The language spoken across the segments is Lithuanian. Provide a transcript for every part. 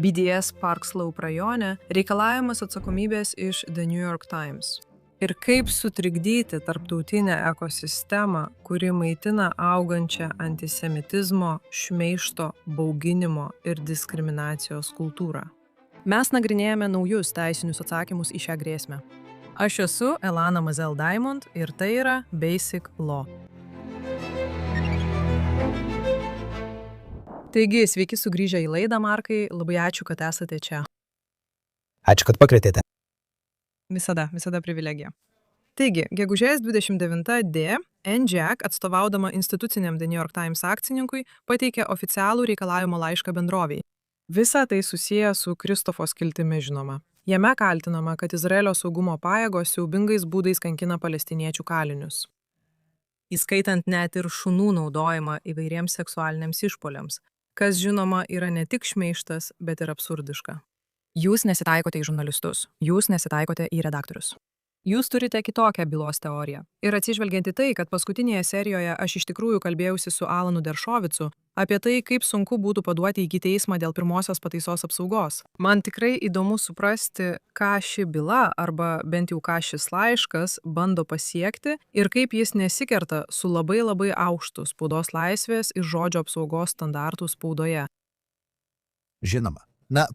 BDS Park Slope rajone, reikalavimas atsakomybės iš The New York Times. Ir kaip sutrikdyti tarptautinę ekosistemą, kuri maitina augančią antisemitizmo, šmeižto, bauginimo ir diskriminacijos kultūrą. Mes nagrinėjame naujus teisinius atsakymus į šią grėsmę. Aš esu Elana Mazel Diamond ir tai yra Basic Law. Taigi, sveiki sugrįžę į laidą, Markai, labai ačiū, kad esate čia. Ačiū, kad pakvietėte. Visada privilegija. Taigi, gegužės 29 D. NJAC, atstovaudama instituciniam The New York Times akcininkui, pateikė oficialų reikalavimo laišką bendrovei. Visa tai susiję su Kristofo skiltimi, žinoma. Jame kaltinama, kad Izraelio saugumo pajėgos siaubingais būdais kankina palestiniečių kalinius. Įskaitant net ir šunų naudojimą įvairiems seksualiniams išpoliams, kas žinoma yra ne tik šmeižtas, bet ir absurdiška. Jūs nesitaikote į žurnalistus, jūs nesitaikote į redaktorius. Jūs turite kitokią bylos teoriją. Ir atsižvelgiant į tai, kad paskutinėje serijoje aš iš tikrųjų kalbėjausi su Alanu Deršovicu apie tai, kaip sunku būtų paduoti į teismą dėl pirmosios pataisos apsaugos. Man tikrai įdomu suprasti, ką ši byla, arba bent jau ką šis laiškas, bando pasiekti ir kaip jis nesikerta su labai aukštu spaudos laisvės ir žodžio apsaugos standartų spaudoje. Žinoma.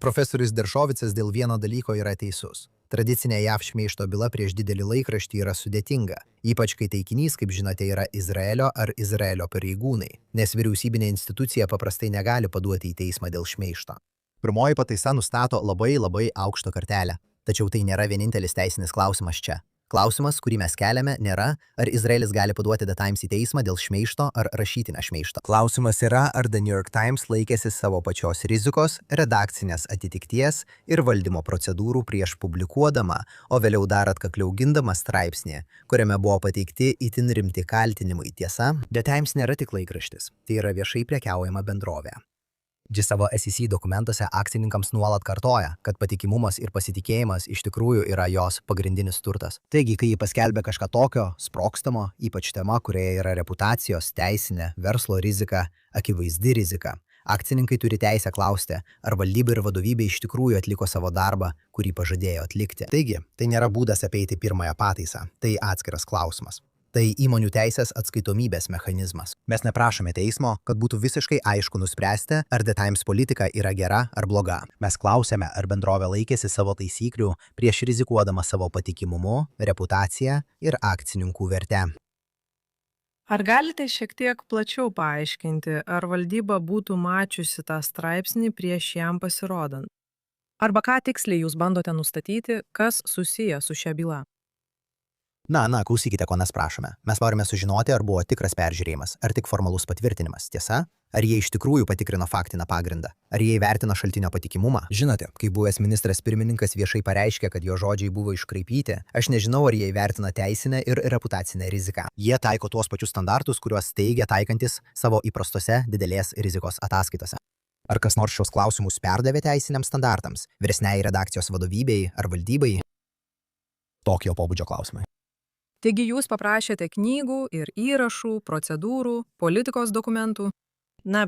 Profesorius Deršovicas dėl vieno dalyko yra teisus. Tradicinė JAV šmeižto byla prieš didelį laikraštį yra sudėtinga, ypač kai taikinys, kaip žinote, yra Izraelio ar Izraelio pareigūnai, nes vyriausybinė institucija paprastai negali paduoti į teismą dėl šmeižto. Pirmoji pataisa nustato labai aukštą kartelę, tačiau tai nėra vienintelis teisinis klausimas čia. Klausimas, kurį mes keliame, nėra, ar Izraelis gali paduoti The Times į teismą dėl šmeižto ar rašytinio šmeižto. Klausimas yra, ar The New York Times laikėsi savo pačios rizikos, redakcinės atitikties ir valdymo procedūrų prieš publikuodama, o vėliau dar atkakliau gindama straipsnį, kuriame buvo pateikti itin rimti kaltinimai. Tiesa, The Times nėra tik laikraštis, tai yra viešai prekiaujama bendrovė. Ji savo SEC dokumentuose akcininkams nuolat kartoja, kad patikimumas ir pasitikėjimas iš tikrųjų yra jos pagrindinis turtas. Taigi, kai ji paskelbė kažką tokio, sprogstamo, ypač tema, kurioje yra reputacijos, teisinė, verslo rizika, akivaizdi rizika, akcininkai turi teisę klausti, ar valdyba ir vadovybė iš tikrųjų atliko savo darbą, kurį pažadėjo atlikti. Taigi, tai nėra būdas apeiti pirmąją pataisą, tai atskiras klausimas. Tai įmonių teisės atskaitomybės mechanizmas. Mes neprašome teismo, kad būtų visiškai aišku nuspręsti, ar The Times politika yra gera ar bloga. Mes klausėme, ar bendrovė laikėsi savo taisyklių prieš rizikuodama savo patikimumu, reputaciją ir akcininkų vertę. Ar galite šiek tiek plačiau paaiškinti, ar valdyba būtų mačiusi tą straipsnį prieš jam pasirodant? Arba ką tiksliai jūs bandote nustatyti, kas susiję su šia byla? Klausykite, ko mes prašome. Mes norime sužinoti, ar buvo tikras peržiūrėjimas, ar tik formalus patvirtinimas. Tiesa? Ar jie iš tikrųjų patikrino faktinę pagrindą? Ar jie įvertino šaltinio patikimumą? Žinote, kai buvęs ministras pirmininkas viešai pareiškė, kad jo žodžiai buvo iškraipyti, aš nežinau, ar jie įvertina teisinę ir reputacinę riziką. Jie taiko tuos pačius standartus, kuriuos teigia taikantis savo įprastose didelės rizikos ataskaitose. Ar kas nors šios klausimus perdavė teisiniams standartams, vyresniai redakcijos vadovybei ar valdybai? Tokio pobūdžio klausimai. Taigi jūs paprašėte knygų ir įrašų, procedūrų, politikos dokumentų.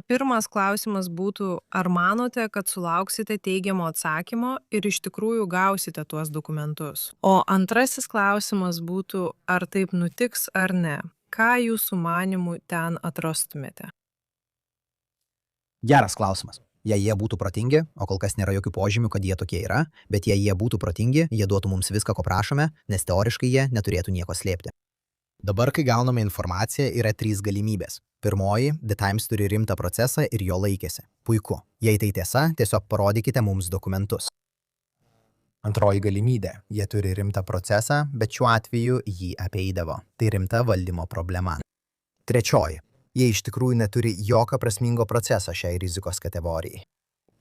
Pirmas klausimas būtų, ar manote, kad sulauksite teigiamo atsakymo ir iš tikrųjų gausite tuos dokumentus? O antrasis klausimas būtų, ar taip nutiks ar ne? Ką jūsų manimų ten atrastumėte? Geras klausimas. Jei jie būtų protingi, o kol kas nėra jokių požymių, kad jie tokie yra, bet jei jie būtų protingi, jie duotų mums viską, ko prašome, nes teoriškai jie neturėtų nieko slėpti. Dabar, kai gauname informaciją, yra 3 galimybės. Pirmoji, The Times turi rimtą procesą ir jo laikėsi. Puiku. Jei tai tiesa, tiesiog parodykite mums dokumentus. Antroji galimybė. Jie turi rimtą procesą, bet šiuo atveju jį apeidavo. Tai rimta valdymo problema. Trečioji. Jie iš tikrųjų neturi jokio prasmingo proceso šiai rizikos kategorijai.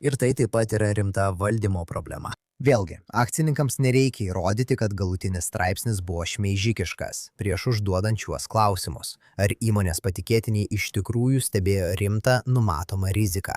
Ir tai taip pat yra rimta valdymo problema. Vėlgi, akcininkams nereikia įrodyti, kad galutinis straipsnis buvo šmeižikiškas prieš užduodant šiuos klausimus, ar įmonės patikėtiniai iš tikrųjų stebėjo rimtą numatomą riziką.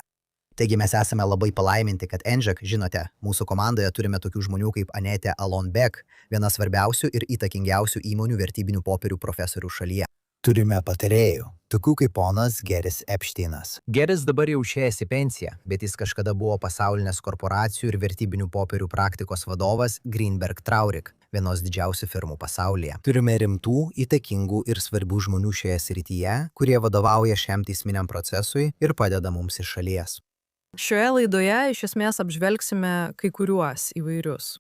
Taigi mes esame labai palaiminti, kad NJAC, žinote, mūsų komandoje turime tokių žmonių kaip Anetė Alon-Beck, viena svarbiausių ir įtakingiausių įmonių vertybinių popierių profesorių šalyje. Turime patarėjų, Tokių kaip ponas Geris Epšteinas. Geris dabar jau išėjęs į pensiją, bet jis kažkada buvo pasaulinės korporacijų ir vertybinių popierių praktikos vadovas Greenberg Traurig, vienos didžiausių firmų pasaulyje. Turime rimtų, įtakingų ir svarbių žmonių šioje srityje, kurie vadovauja šiam teisminiam procesui ir padeda mums iš šalies. Šioje laidoje iš esmės apžvelgsime kai kuriuos įvairius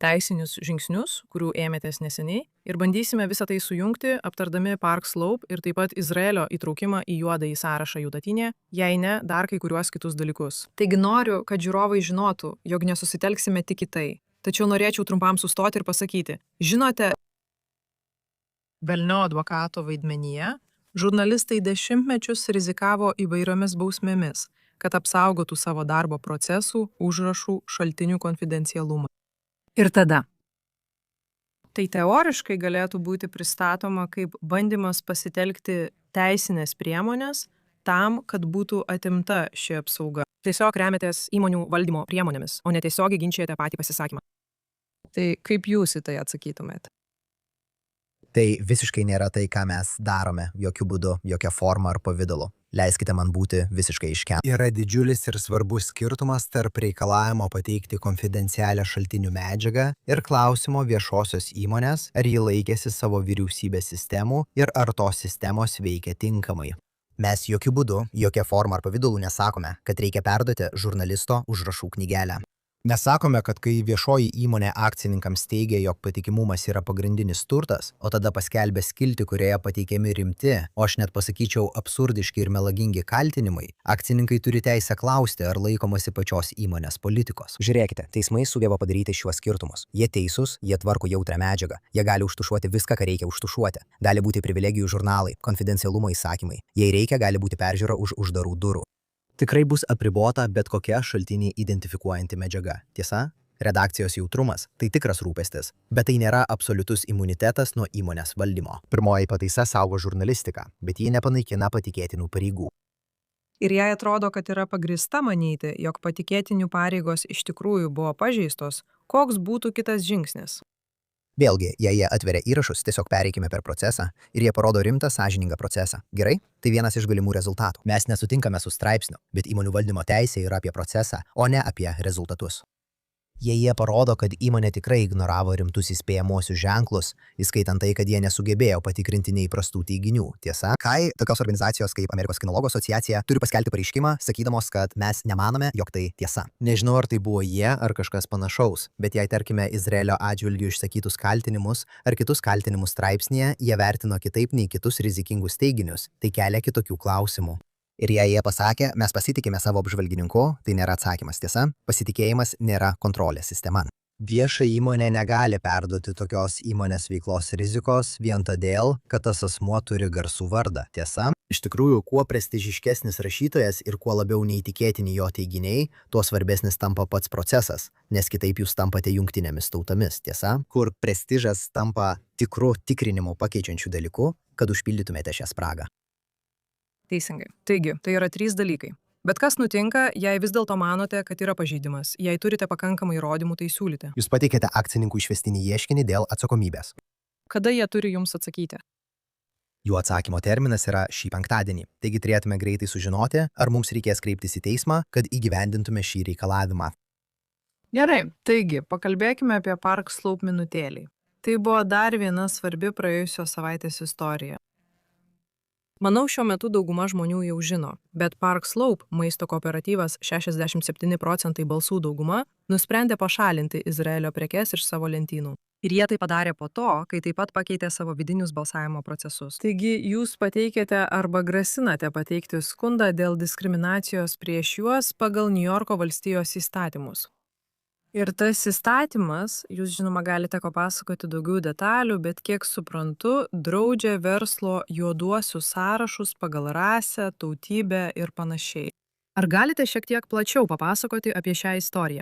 teisinius žingsnius, kurių ėmėtės neseniai, ir bandysime visą tai sujungti, aptardami Park Slope ir taip pat Izraelio įtraukimą į juodąjį sąrašą Judatinėje, jei ne, dar kai kuriuos kitus dalykus. Taigi noriu, kad žiūrovai žinotų, jog nesusitelksime tik į tai. Tačiau norėčiau trumpam sustoti ir pasakyti, žinote, velnio advokato vaidmenyje, žurnalistai dešimtmečius rizikavo įvairiomis bausmėmis, kad apsaugotų savo darbo procesų, užrašų, šaltinių konfidencialumą. Ir tada. Tai teoriškai galėtų būti pristatoma kaip bandymas pasitelkti teisinės priemonės tam, kad būtų atimta ši apsauga. Tiesiog remiatės įmonių valdymo priemonėmis, o ne tiesiogiai ginčijate patį pasisakymą. Tai kaip jūs į tai atsakytumėte? Tai visiškai nėra tai, ką mes darome, jokių būdų, jokia forma ar pavidalu. Leiskite man būti visiškai aiškiam. Yra didžiulis ir svarbus skirtumas tarp reikalavimo pateikti konfidencialią šaltinių medžiagą ir klausimo viešosios įmonės, ar ji laikėsi savo vyriausybės sistemų ir ar tos sistemos veikia tinkamai. Mes jokių būdų, jokia forma ar pavidalu nesakome, kad reikia perduoti žurnalisto užrašų knygelę. Mes sakome, kad kai viešoji įmonė akcininkams teigia, jog patikimumas yra pagrindinis turtas, o tada paskelbė skiltį, kurioje pateikiami rimti, o aš net pasakyčiau absurdiški ir melagingi kaltinimai, akcininkai turi teisę klausti, ar laikomasi pačios įmonės politikos. Žiūrėkite, teismai sugeba padaryti šiuos skirtumus. Jie teisūs, jie tvarko jautrią medžiagą, jie gali užtušuoti viską, ką reikia užtušuoti. Gali būti privilegijų žurnalai, konfidencialumo įsakymai. Jei reikia, gali būti peržiūra už uždarų durų. Tikrai bus apribota bet kokia šaltinį identifikuojanti medžiaga. Tiesa, redakcijos jautrumas – tai tikras rūpestis, bet tai nėra absoliutus imunitetas nuo įmonės valdymo. Pirmoji pataisa saugo žurnalistiką, bet ji nepanaikina patikėtinų pareigų. Ir jei atrodo, kad yra pagrįsta manyti, jog patikėtinių pareigos iš tikrųjų buvo pažeistos, koks būtų kitas žingsnis? Vėlgi, jei jie atveria įrašus, tiesiog pereikime per procesą ir jie parodo rimtą, sąžiningą procesą. Gerai? Tai vienas iš galimų rezultatų. Mes nesutinkame su straipsniu, bet įmonių valdymo teisė yra apie procesą, o ne apie rezultatus. Jei jie parodo, kad įmonė tikrai ignoravo rimtus įspėjamuosius ženklus, įskaitant tai, kad jie nesugebėjo patikrinti neįprastų teiginių. Tiesa, kai tokios organizacijos kaip Amerikos kinologų asociacija turi paskelbti pareiškimą, sakydamos, kad mes nemanome, jog tai tiesa. Nežinau, ar tai buvo jie ar kažkas panašaus, bet jei tarkime Izraelio atžvilgiu išsakytus kaltinimus ar kitus kaltinimus straipsnėje, jie vertino kitaip nei kitus rizikingus teiginius, tai kelia kitokių klausimų. Ir jei jie pasakė, mes pasitikime savo apžvalgininku, tai nėra atsakymas. Tiesa, pasitikėjimas nėra kontrolės sistema. Vieša įmonė negali perduoti tokios įmonės veiklos rizikos vien todėl, kad tas asmuo turi garsų vardą. Tiesa, iš tikrųjų, kuo prestižiškesnis rašytojas ir kuo labiau neįtikėtini jo teiginiai, tuo svarbesnis tampa pats procesas, nes kitaip jūs tampate jungtinėmis tautomis. Tiesa, kur prestižas tampa tikru tikrinimu pakeičiančių dalykų, kad užpildytumėte šią spragą. Teisingai. Taigi, tai yra 3 dalykai. Bet kas nutinka, jei vis dėlto manote, kad yra pažeidimas? Jei turite pakankamai įrodymų, tai siūlyti. Jūs pateikėte akcininkų išvestinį ieškinį dėl atsakomybės. Kada jie turi jums atsakyti? Jų atsakymo terminas yra šį penktadienį, taigi turėtume greitai sužinoti, ar mums reikės kreiptis į teismą, kad įgyvendintume šį reikalavimą. Gerai, taigi, pakalbėkime apie Park Slope minutėlį. Tai buvo dar viena svarbi praėjusios savaitės istorija. Manau, šiuo metu dauguma žmonių jau žino, bet Park Slope, maisto kooperatyvas 67% balsų dauguma, nusprendė pašalinti Izraelio prekes iš savo lentynų. Ir jie tai padarė po to, kai taip pat pakeitė savo vidinius balsavimo procesus. Taigi, jūs pateikėte arba grasinate pateikti skundą dėl diskriminacijos prieš juos pagal New Yorko valstijos įstatymus. Ir tas įstatymas, jūs žinoma galite papasakoti daugiau detalių, bet kiek suprantu, draudžia verslo juoduosius sąrašus pagal rasę, tautybę ir panašiai. Ar galite šiek tiek plačiau papasakoti apie šią istoriją?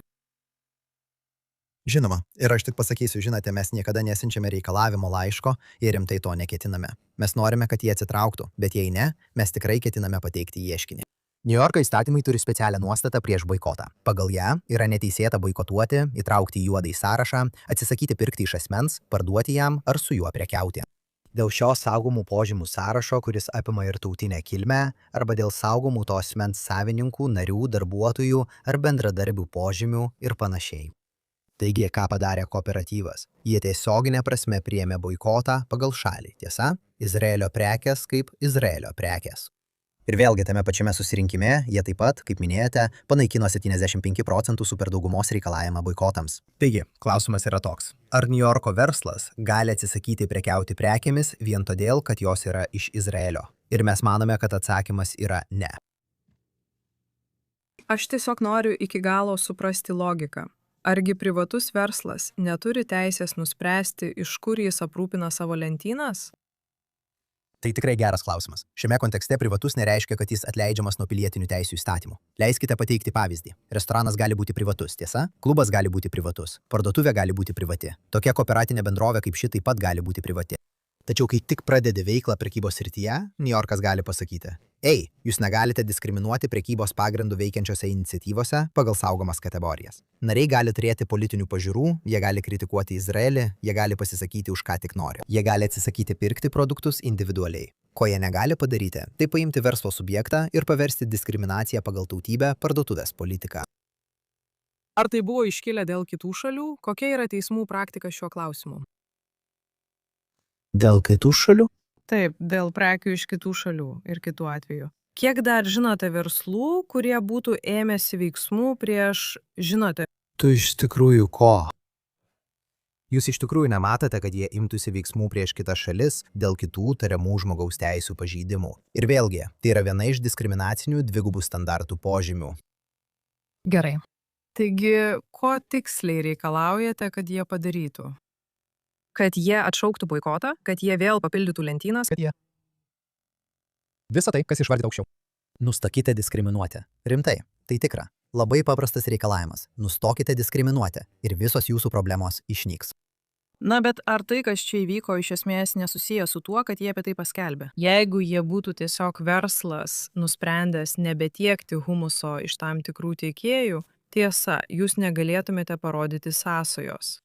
Žinoma, ir aš tik pasakysiu, žinote, mes niekada nesiunčiame reikalavimo laiško ir rimtai to neketiname. Mes norime, kad jie atsitrauktų, bet jei ne, mes tikrai ketiname pateikti ieškinį. New Yorko įstatymai turi specialią nuostatą prieš boikotą. Pagal ją yra neteisėta boikotuoti, įtraukti į juodąjį sąrašą, atsisakyti pirkti iš asmens, parduoti jam ar su juo prekiauti. Dėl šio saugomų požymių sąrašo, kuris apima ir tautinę kilmę, arba dėl saugomų to asmens savininkų, narių, darbuotojų ar bendradarbių požymių ir panašiai. Taigi, ką padarė kooperatyvas? Jie tiesioginė prasme priėmė boikotą pagal šalį, tiesa? Izraelio prekės kaip Izraelio prekės. Ir vėlgi tame pačiame susirinkime jie taip pat, kaip minėjote, panaikino 75% superdaugumos reikalavimą boikotams. Taigi, klausimas yra toks. Ar Niujorko verslas gali atsisakyti prekiauti prekėmis vien todėl, kad jos yra iš Izraelio? Ir mes manome, kad atsakymas yra ne. Aš tiesiog noriu iki galo suprasti logiką. Argi privatus verslas neturi teisės nuspręsti, iš kur jis aprūpina savo lentynas? Tai tikrai geras klausimas. Šiame kontekste privatus nereiškia, kad jis atleidžiamas nuo pilietinių teisių įstatymų. Leiskite pateikti pavyzdį. Restoranas gali būti privatus, tiesa? Klubas gali būti privatus. Parduotuvė gali būti privati. Tokia kooperatinė bendrovė kaip ši taip pat gali būti privati. Tačiau kai tik pradedi veiklą prekybos srityje, Niujorkas gali pasakyti: Ei, jūs negalite diskriminuoti prekybos pagrindų veikiančiose iniciatyvose pagal saugomas kategorijas. Nariai gali turėti politinių pažiūrų, jie gali kritikuoti Izraelį, jie gali pasisakyti už ką tik nori. Jie gali atsisakyti pirkti produktus individualiai. Ko jie negali padaryti, tai paimti verslo subjektą ir paversti diskriminaciją pagal tautybę parduotuvės politiką. Ar tai buvo iškilę dėl kitų šalių? Kokia yra teismų praktika šiuo klausimu? Dėl kitų šalių? Taip, dėl prekių iš kitų šalių ir kitų atvejų. Kiek dar žinote verslų, kurie būtų ėmėsi veiksmų prieš, žinote? Tu iš tikrųjų ko? Jūs iš tikrųjų nematote, kad jie imtųsi veiksmų prieš kitas šalis dėl kitų tariamų žmogaus teisų pažeidimų. Ir vėlgi, tai yra viena iš diskriminacinių dvigubų standartų požymių. Gerai. Taigi, ko tiksliai reikalaujate, kad jie padarytų? Kad jie atšauktų boikotą, kad jie vėl papildytų lentynas, Kad jie. Visa tai, kas išvardyta aukščiau. Nustokite diskriminuoti. Rimtai, tai tikra. Labai paprastas reikalavimas. Nustokite diskriminuoti ir visos jūsų problemos išnyks. Na, bet ar tai, kas čia įvyko, iš esmės nesusiję su tuo, kad jie apie tai paskelbė? Jeigu jie būtų tiesiog verslas, nusprendęs nebetiekti humuso iš tam tikrų tiekėjų, tiesa, jūs negalėtumėte parodyti sąsajos.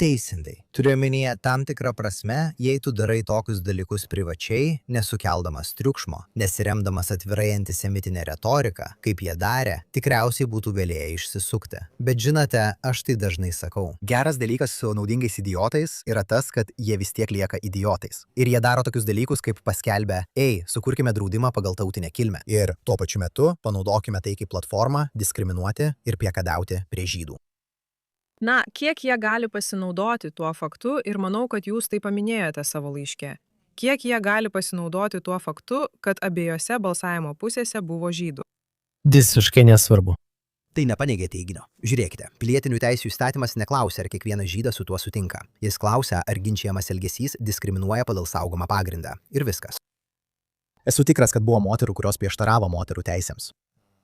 Teisingai. Turiu omenyje tam tikrą prasme, jei tu darai tokius dalykus privačiai, nesukeldamas triukšmo, nesiremdamas atvirai antisemitinę retoriką, kaip jie darė, tikriausiai būtų galėję išsisukti. Bet žinote, aš tai dažnai sakau. Geras dalykas su naudingais idiotais yra tas, kad jie vis tiek lieka idiotais. Ir jie daro tokius dalykus, kaip paskelbė: Ei, sukurkime draudimą pagal tautinę kilmę. Ir tuo pačiu metu panaudokime tai kaip platformą diskriminuoti ir priekadauti prie žydų. Na, kiek jie gali pasinaudoti tuo faktu ir manau, kad jūs tai paminėjote savo laiške. Kiek jie gali pasinaudoti tuo faktu, kad abiejose balsavimo pusėse buvo žydų? Visiškai nesvarbu. Tai nepaneigia teiginio. Žiūrėkite, pilietinių teisių įstatymas neklausia, ar kiekvienas žydas su tuo sutinka. Jis klausia, ar ginčiamas elgesys diskriminuoja pagal saugomą pagrindą. Ir viskas. Esu tikras, kad buvo moterų, kurios prieštaravo moterų teisėms.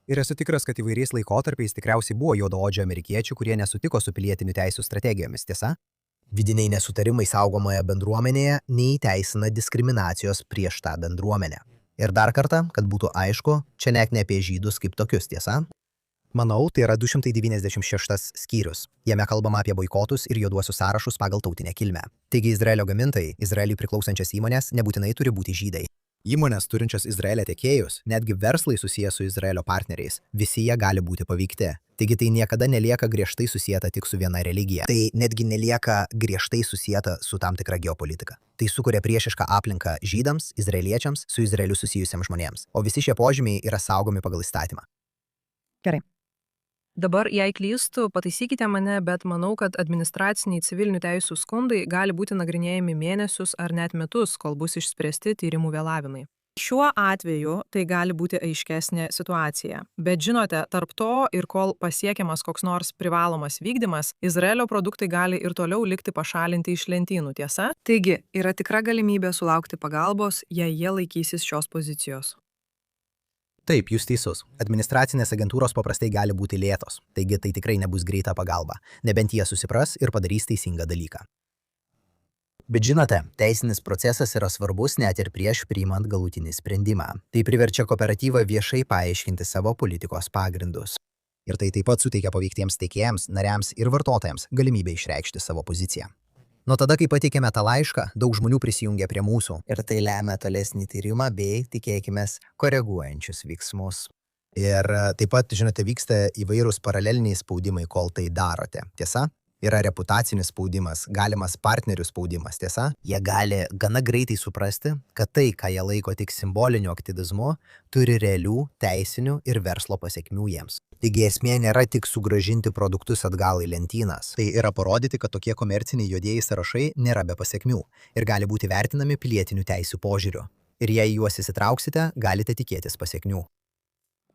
Ir esu tikras, kad įvairiais laikotarpiais tikriausiai buvo juodaodžių amerikiečių, kurie nesutiko su pilietinių teisų strategijomis, tiesa? Vidiniai nesutarimai saugomoje bendruomenėje neįteisina diskriminacijos prieš tą bendruomenę. Ir dar kartą, kad būtų aišku, čia net ne apie žydus kaip tokius, tiesa? Manau, tai yra 296 skyrius. Jame kalbama apie boikotus ir juoduosius sąrašus pagal tautinę kilmę. Taigi Izraelio gamintojai, Izraeliui priklausančios įmonės nebūtinai turi būti žydai. Įmonės turinčios Izraelio tiekėjus, netgi verslai susiję su Izraelio partneriais, visi jie gali būti paveikti. Taigi tai niekada nelieka griežtai susijęta tik su viena religija. Tai netgi nelieka griežtai susijęta su tam tikra geopolitika. Tai sukuria priešišką aplinką žydams, izraeliečiams, su Izraeliu susijusiems žmonėms. O visi šie požymiai yra saugomi pagal įstatymą. Gerai. Dabar, jei klystu, pataisykite mane, bet manau, kad administraciniai civilinių teisų skundai gali būti nagrinėjami mėnesius ar net metus, kol bus išspręsti tyrimų vėlavimai. Šiuo atveju tai gali būti aiškesnė situacija. Bet žinote, tarp to ir kol pasiekiamas koks nors privalomas vykdymas, Izraelio produktai gali ir toliau likti pašalinti iš lentynų, tiesa? Taigi, yra tikra galimybė sulaukti pagalbos, jei jie laikysis šios pozicijos. Taip, jūs teisus. Administracinės agentūros paprastai gali būti lėtos, taigi tai tikrai nebus greita pagalba, nebent jie susipras ir padarys teisingą dalyką. Bet žinote, teisinis procesas yra svarbus net ir prieš priimant galutinį sprendimą. Tai priverčia kooperatyvą viešai paaiškinti savo politikos pagrindus. Ir tai taip pat suteikia paveiktiems tiekėjams, nariams ir vartotojams galimybę išreikšti savo poziciją. Nuo tada, kai pateikėme tą laišką, daug žmonių prisijungė prie mūsų ir tai lemia tolesnį tyrimą bei, tikėkime, koreguojančius veiksmus. Ir taip pat, žinote, vyksta įvairūs paraleliniai spaudimai, kol tai darote. Tiesa? Yra reputacinis spaudimas, galimas partnerių spaudimas, tiesa? Jie gali gana greitai suprasti, kad tai, ką jie laiko tik simboliniu aktyvizmu, turi realių, teisinių ir verslo pasekmių jiems. Taigi esmė nėra tik sugrąžinti produktus atgal į lentynas. Tai yra parodyti, kad tokie komerciniai juodieji sąrašai nėra be pasekmių ir gali būti vertinami pilietinių teisių požiūriu. Ir jei juos įsitrauksite, galite tikėtis pasekmių.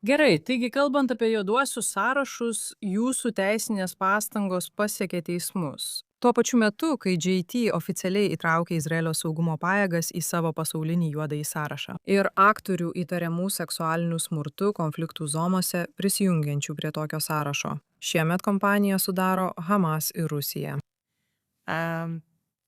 Gerai, taigi kalbant apie juoduosius sąrašus, jūsų teisinės pastangos pasiekė teismus. Tuo pačiu metu, kai JT oficialiai įtraukė Izraelio saugumo pajėgas į savo pasaulinį juodąjį sąrašą. Ir aktorių įtariamų seksualiniu smurtu konfliktų zonose prisijungiančių prie tokio sąrašo. Šiemet kompaniją sudaro Hamas ir Rusija.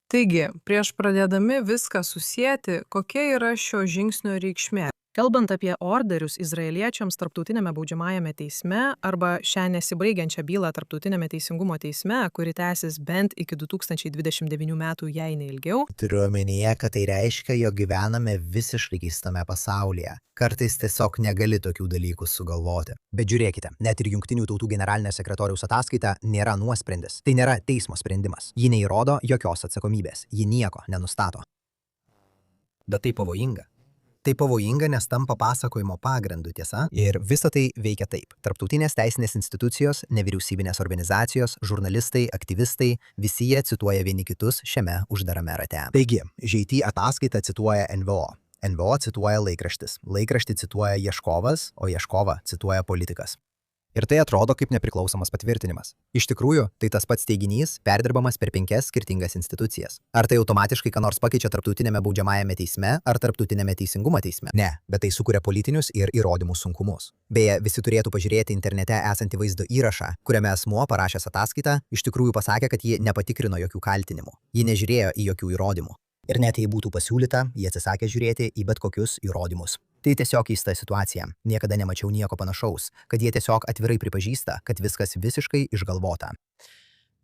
Taigi, prieš pradėdami viską susieti, kokia yra šio žingsnio reikšmė? Kalbant apie orderius izraeliečiams tarptautinėme baudžiamajame teisme arba šią nesibaigiančią bylą tarptautinėme teisingumo teisme, kuri tęsis bent iki 2029 metų, jei neilgiau. Turiu omenyje, kad tai reiškia, jog gyvename visiškai keistame pasaulyje. Kartais tiesiog negali tokių dalykų sugalvoti. Bet žiūrėkite, net ir Jungtinių tautų generalinio sekretoriaus ataskaita nėra nuosprendis. Tai nėra teismo sprendimas. Ji neįrodo jokios atsakomybės. Ji nieko nenustato. Bet tai pavojinga. Tai pavojinga, nes tampa pasakojimo pagrindu, tiesa? Ir visa tai veikia taip. Tarptautinės teisinės institucijos, nevyriausybinės organizacijos, žurnalistai, aktyvistai, visi jie cituoja vieni kitus šiame uždarame rate. Taigi, JT ataskaita cituoja NVO. NVO cituoja laikraštis. Laikraštį cituoja ieškovas, o ieškovą cituoja politikas. Ir tai atrodo kaip nepriklausomas patvirtinimas. Iš tikrųjų, tai tas pats teiginys perdirbamas per 5 skirtingas institucijas. Ar tai automatiškai ką nors pakeičia tarptautinėme baudžiamajame teisme ar tarptautinėme teisingumo teisme? Ne, bet tai sukuria politinius ir įrodymų sunkumus. Beje, visi turėtų pažiūrėti internete esantį vaizdo įrašą, kuriame asmuo parašęs ataskaitą iš tikrųjų pasakė, kad ji nepatikrino jokių kaltinimų. Ji nežiūrėjo į jokių įrodymų. Ir net jei būtų pasiūlyta, jie atsisakė žiūrėti į bet kokius įrodymus. Tai tiesiog keista situacija. Niekada nemačiau nieko panašaus, kad jie tiesiog atvirai pripažįsta, kad viskas visiškai išgalvota.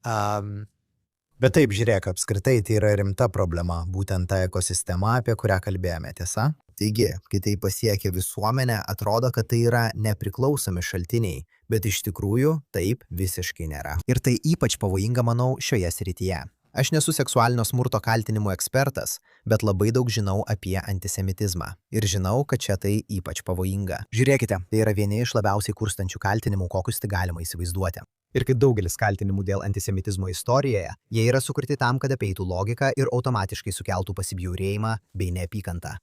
Bet taip, žiūrėk, apskritai tai yra rimta problema, būtent ta ekosistema, apie kurią kalbėjome, tiesa? Taigi, kai tai pasiekia visuomenę, atrodo, kad tai yra nepriklausomi šaltiniai, bet iš tikrųjų taip visiškai nėra. Ir tai ypač pavojinga, manau, šioje srityje. Aš nesu seksualinio smurto kaltinimų ekspertas, bet labai daug žinau apie antisemitizmą. Ir žinau, kad čia tai ypač pavojinga. Žiūrėkite, tai yra vieni iš labiausiai kurstančių kaltinimų, kokius tik galima įsivaizduoti. Ir kaip daugelis kaltinimų dėl antisemitizmo istorijoje, jie yra sukurti tam, kad apeitų logiką ir automatiškai sukeltų pasibjaurėjimą bei neapykantą.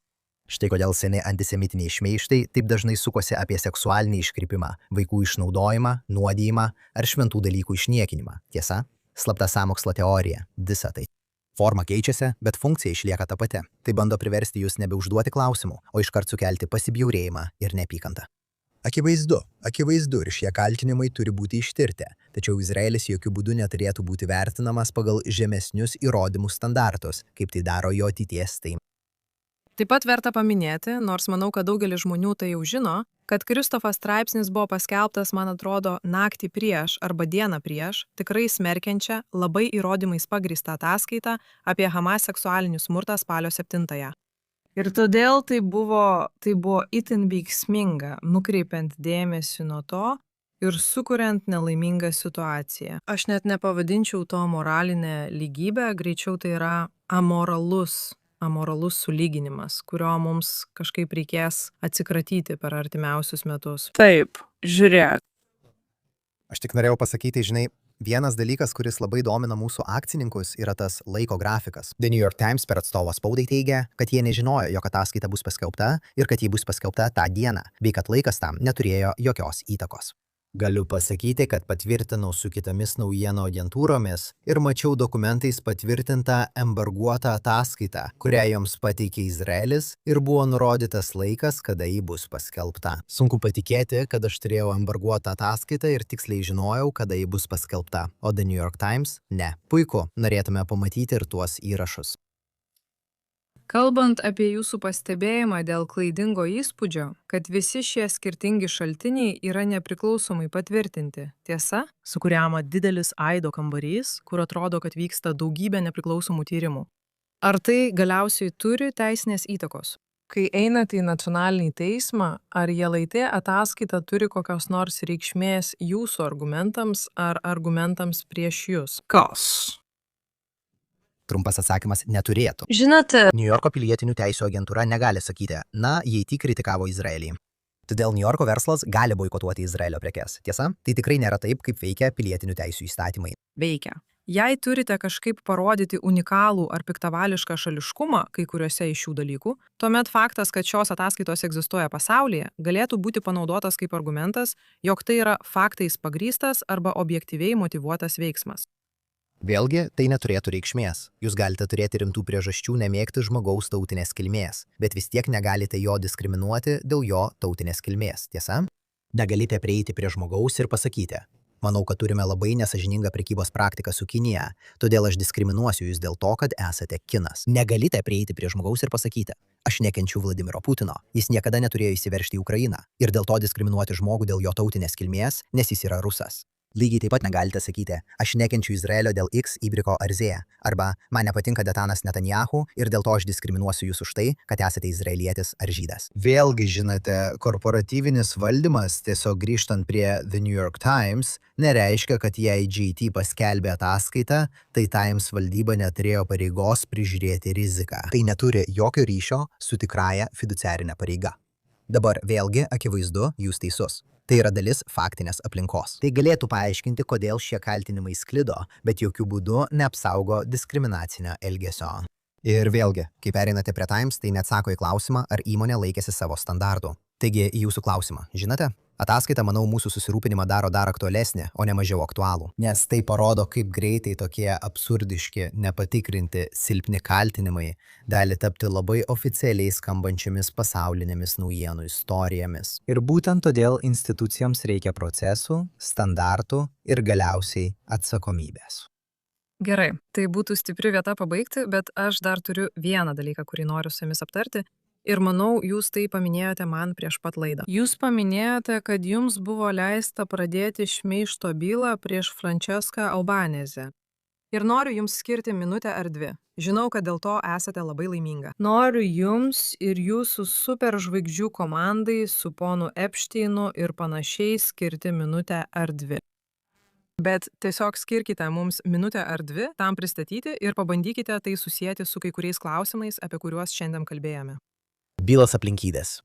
Štai kodėl seni antisemitiniai šmeižtai taip dažnai sukosi apie seksualinį iškrypimą, vaikų išnaudojimą, nuodijimą ar šventų dalykų išniekinimą. Tiesa? Slapta sąmokslo teorija, visa tai. Forma keičiasi, bet funkcija išlieka ta pati. Tai bando priversti jūs nebeužduoti klausimų, o iškart sukelti pasibjaurėjimą ir neapykantą. Akivaizdu ir šie kaltinimai turi būti ištirti, tačiau Izraelis jokių būdų neturėtų būti vertinamas pagal žemesnius įrodymų standartus, kaip tai daro jo ateities teismai. Taip pat verta paminėti, nors manau, kad daugelis žmonių tai jau žino, kad Kristofas straipsnis buvo paskelbtas, man atrodo, naktį prieš arba dieną prieš, tikrai smerkiančią, labai įrodymais pagrįstą ataskaitą apie Hamas seksualinį smurtą spalio 7-ąją. Ir todėl tai buvo itin veiksminga, nukreipiant dėmesį nuo to ir sukuriant nelaimingą situaciją. Aš net nepavadinčiau to moralinę lygybę, greičiau tai yra amoralus sulyginimas, kurio mums kažkaip reikės atsikratyti per artimiausius metus. Taip, žiūrėk. Aš tik norėjau pasakyti, žinai, vienas dalykas, kuris labai domina mūsų akcininkus, yra tas laiko grafikas. The New York Times per atstovą spaudai teigia, kad jie nežinojo, jog ataskaita bus paskelbta ir kad ji bus paskelbta tą dieną, bei kad laikas tam neturėjo jokios įtakos. Galiu pasakyti, kad patvirtinau su kitomis naujienų agentūromis ir mačiau dokumentais patvirtintą embarguotą ataskaitą, kurią joms pateikė Izraelis ir buvo nurodytas laikas, kada ji bus paskelbta. Sunku patikėti, kad aš turėjau embarguotą ataskaitą ir tiksliai žinojau, kada ji bus paskelbta, o The New York Times ne. Puiku, norėtume pamatyti ir tuos įrašus. Kalbant apie jūsų pastebėjimą dėl klaidingo įspūdžio, kad visi šie skirtingi šaltiniai yra nepriklausomai patvirtinti, tiesa? Sukuriama didelis aido kambarys, kur atrodo, kad vyksta daugybė nepriklausomų tyrimų. Ar tai galiausiai turi teisinės įtakos? Kai einate į nacionalinį teismą, ar JLT ataskaita turi kokios nors reikšmės jūsų argumentams ar argumentams prieš jūs? Kas? Trumpas atsakymas - neturėtų. Žinote, Niujorko pilietinių teisų agentūra negali sakyti, na, jei tik kritikavo Izraelį. Todėl Niujorko verslas gali boikotuoti Izraelio prekes. Tiesa, tai tikrai nėra taip, kaip veikia pilietinių teisų įstatymai. Veikia. Jei turite kažkaip parodyti unikalų ar piktavališką šališkumą kai kuriuose iš šių dalykų, tuomet faktas, kad šios ataskaitos egzistuoja pasaulyje, galėtų būti panaudotas kaip argumentas, jog tai yra faktais pagrįstas arba objektyviai motyvuotas veiksmas. Vėlgi, tai neturėtų reikšmės. Jūs galite turėti rimtų priežasčių nemėgti žmogaus tautinės kilmės, bet vis tiek negalite jo diskriminuoti dėl jo tautinės kilmės, tiesa? Negalite prieiti prie žmogaus ir pasakyti: manau, kad turime labai nesažiningą prekybos praktiką su Kinija, todėl aš diskriminuosiu jūs dėl to, kad esate kinas. Negalite prieiti prie žmogaus ir pasakyti: aš nekenčiu Vladimiro Putino, jis niekada neturėjo įsiveržti į Ukrainą ir dėl to diskriminuoti žmogų dėl jo tautinės kilmės, nes jis yra rusas. Lygiai taip pat negalite sakyti: aš nekenčiu Izraelio dėl X, Y ar Z, arba man nepatinka Detanas Netanyahu ir dėl to aš diskriminuosiu jūs už tai, kad esate izraelietis ar žydas. Vėlgi, žinote, korporatyvinis valdymas, tiesiog grįžtant prie The New York Times, nereiškia, kad jei GT paskelbė ataskaitą, tai Times valdyba neturėjo pareigos prižiūrėti riziką. Tai neturi jokio ryšio su tikrąja fiduciarinė pareiga. Dabar vėlgi, akivaizdu, jūs teisus. Tai yra dalis faktinės aplinkos. Tai galėtų paaiškinti, kodėl šie kaltinimai sklido, bet jokių būdų neapsaugo diskriminacinio elgesio. Ir vėlgi, kai pereinate prie Times, tai neatsako į klausimą, ar įmonė laikėsi savo standardų. Taigi, į jūsų klausimą, žinote? Ataskaita, manau, mūsų susirūpinimą daro dar aktualesnį, o ne mažiau aktualų. Nes tai parodo, kaip greitai tokie absurdiški, nepatikrinti, silpni kaltinimai gali tapti labai oficialiai skambančiomis pasaulinėmis naujienų istorijomis. Ir būtent todėl institucijoms reikia procesų, standartų ir galiausiai atsakomybės. Gerai, tai būtų stipri vieta pabaigti, bet aš dar turiu vieną dalyką, kurį noriu su jumis aptarti. Ir manau, jūs tai paminėjote man prieš pat laidą. Jūs paminėjote, kad jums buvo leista pradėti šmeižto bylą prieš Franceską Albanezę. Ir noriu jums skirti minutę ar dvi. Žinau, kad dėl to esate labai laiminga. Noriu jums ir jūsų superžvaigždžių komandai su ponu Epšteinu ir panašiai skirti minutę ar dvi. Bet tiesiog skirkite mums minutę ar dvi tam pristatyti ir pabandykite tai susijęti su kai kuriais klausimais, apie kuriuos šiandien kalbėjome. Bylos aplinkybės.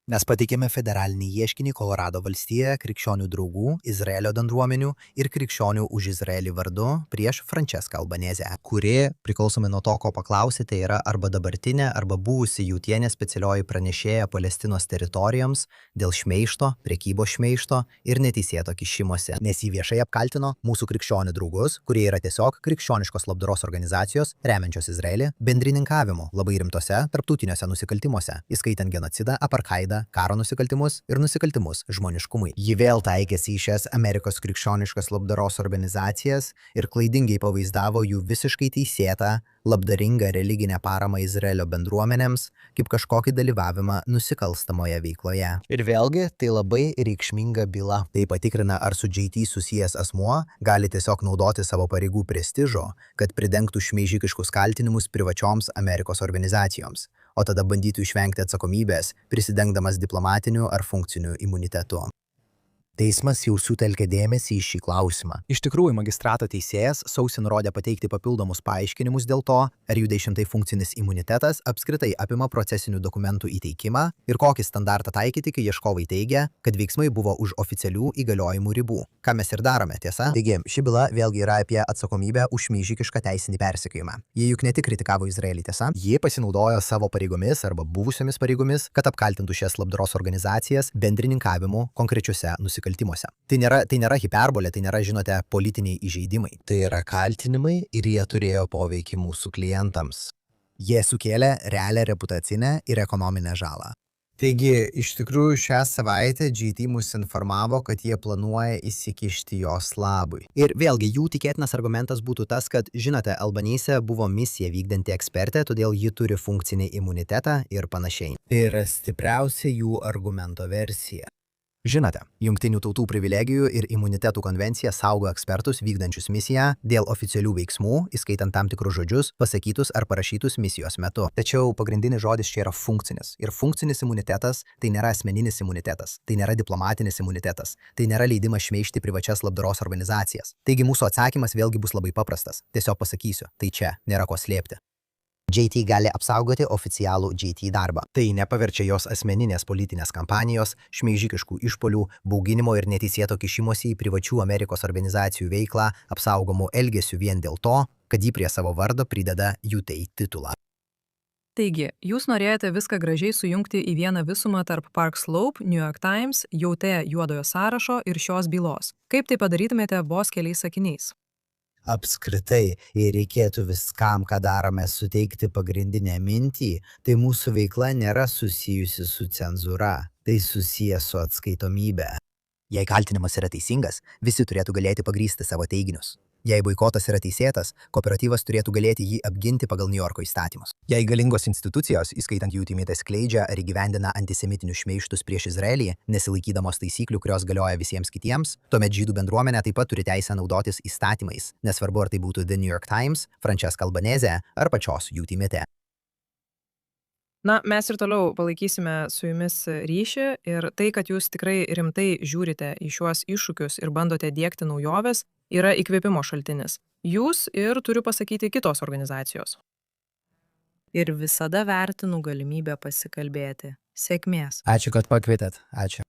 Mes pateikėme federalinį ieškinį Kolorado valstijoje krikščionių draugų, Izraelio bendruomenių ir krikščionių už Izraelį vardu prieš Franceską Albanezę, kuri, priklausomai nuo to, ko paklausite, yra arba dabartinė, arba buvusi Jautienė specialioji pranešėja Palestinos teritorijoms dėl šmeižto, prekybos šmeižto ir neteisėto kišimosi, nes jį viešai apkaltino mūsų krikščionių draugus, kurie yra tiesiog krikščioniškos labdaros organizacijos remiančios Izraelį bendrininkavimu labai rimtose tarptautiniuose nusikaltimuose, įskaitant genocidą, apartheidą, karo nusikaltimus ir nusikaltimus žmoniškumui. Ji vėl taikėsi į šias Amerikos krikščioniškas labdaros organizacijas ir klaidingai pavaizdavo jų visiškai teisėtą, labdaringą religinę paramą Izraelio bendruomenėms kaip kažkokį dalyvavimą nusikalstamoje veikloje. Ir vėlgi, tai labai reikšminga byla. Tai patikrina, ar su JT susijęs asmuo gali tiesiog naudoti savo pareigų prestižo, kad pridengtų šmeižikiškus kaltinimus privačioms Amerikos organizacijoms, o tada bandytų išvengti atsakomybės, prisidengdamas diplomatiniu ar funkciniu imunitetu. Teismas jau sutelkė dėmesį į šį klausimą. Iš tikrųjų, magistrato teisėjas sausį nurodė pateikti papildomus paaiškinimus dėl to, ar jų 10 funkcinis imunitetas apskritai apima procesinių dokumentų įteikimą ir kokį standartą taikyti, kai ieškovai teigia, kad veiksmai buvo už oficialių įgaliojimų ribų. Ką mes ir darome, tiesa? Taigi, ši byla vėlgi yra apie atsakomybę už šmeižikišką teisinį persekiojimą. Jie juk ne tik kritikavo Izraelį, tiesa? Jie pasinaudojo savo pareigomis arba buvusiomis pareigomis, kad apkaltintų šias labdaros organizacijas bendrininkavimu konkrečiuose nusikaltimuose. Tai nėra hiperbolė, tai nėra, žinote, politiniai įžeidimai. Tai yra kaltinimai ir jie turėjo poveikį mūsų klientams. Jie sukėlė realią reputacinę ir ekonominę žalą. Taigi, iš tikrųjų šią savaitę GT mus informavo, kad jie planuoja įsikišti jos labui. Ir vėlgi, jų tikėtinas argumentas būtų tas, kad, žinote, Albanese buvo misiją vykdanti ekspertė, todėl ji turi funkcinį imunitetą ir panašiai. Tai yra stipriausia jų argumento versija. Žinote, Jungtinių tautų privilegijų ir imunitetų konvencija saugo ekspertus vykdančius misiją dėl oficialių veiksmų, įskaitant tam tikrus žodžius, pasakytus ar parašytus misijos metu. Tačiau pagrindinis žodis čia yra funkcinis. Ir funkcinis imunitetas tai nėra asmeninis imunitetas, tai nėra diplomatinis imunitetas, tai nėra leidimas šmeižti privačias labdaros organizacijas. Taigi mūsų atsakymas vėlgi bus labai paprastas. Tiesiog pasakysiu, tai čia nėra ko slėpti. JT gali apsaugoti oficialų JT darbą. Tai nepaverčia jos asmeninės politinės kampanijos, šmeižikiškų išpolių, bauginimo ir neteisėto kišimosi į privačių Amerikos organizacijų veiklą apsaugomų elgesių vien dėl to, kad ji prie savo vardo prideda UTA titulą. Taigi, jūs norėjote viską gražiai sujungti į vieną visumą tarp Park Slope, New York Times, UTA juodojo sąrašo ir šios bylos. Kaip tai padarytumėte vos keliais sakiniais? Apskritai, jei reikėtų viskam, ką darome, suteikti pagrindinę mintį, tai mūsų veikla nėra susijusi su cenzūra, tai susijęs su atskaitomybė. Jei kaltinimas yra teisingas, visi turėtų galėti pagrysti savo teiginius. Jei boikotas yra teisėtas, kooperatyvas turėtų galėti jį apginti pagal Niujorko įstatymus. Jei galingos institucijos, įskaitant UTA, skleidžia ar įgyvendina antisemitinius šmeižtus prieš Izraelį, nesilaikydamos taisyklių, kurios galioja visiems kitiems, tuomet žydų bendruomenė taip pat turi teisę naudotis įstatymais, nesvarbu ar tai būtų The New York Times, Francesca Albanese ar pačios UTA. Na, mes ir toliau palaikysime su jumis ryšį ir tai, kad jūs tikrai rimtai žiūrite į šiuos iššūkius ir bandote diegti naujoves, yra įkvėpimo šaltinis. Jūs ir, turiu pasakyti, kitos organizacijos. Ir visada vertinu galimybę pasikalbėti. Sėkmės. Ačiū, kad pakvietėt. Ačiū.